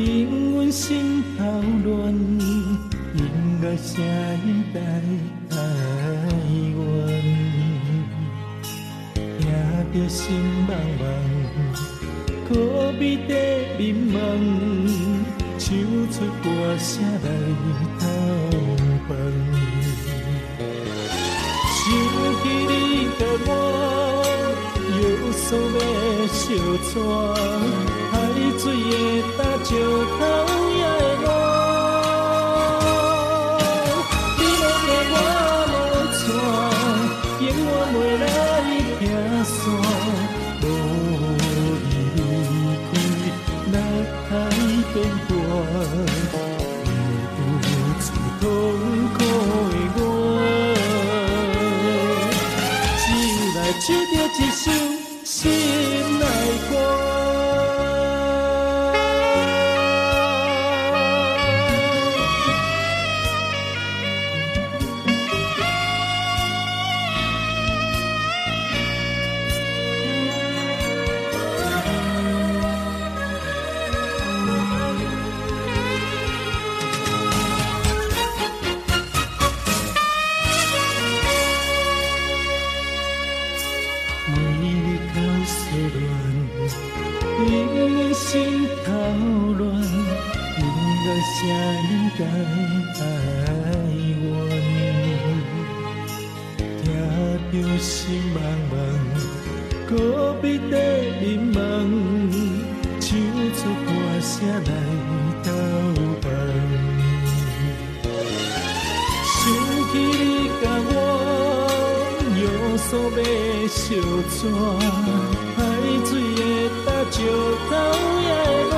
因阮心头乱，音乐声音带台湾，听着心茫茫，可比地迷茫，唱出歌声来偷饭。想起你甲我，约束要相娶。海水的干石头也会落，你若对我无错，永远袂来拆散。无你离开，人海变大，有出痛苦的我，只有来唱着一首心内歌。因心头乱，音乐声音带台湾，听着心茫茫，搁比地迷茫，唱出歌声来偷放。想起你甲我，约束要相娶。海水的干石头也会落，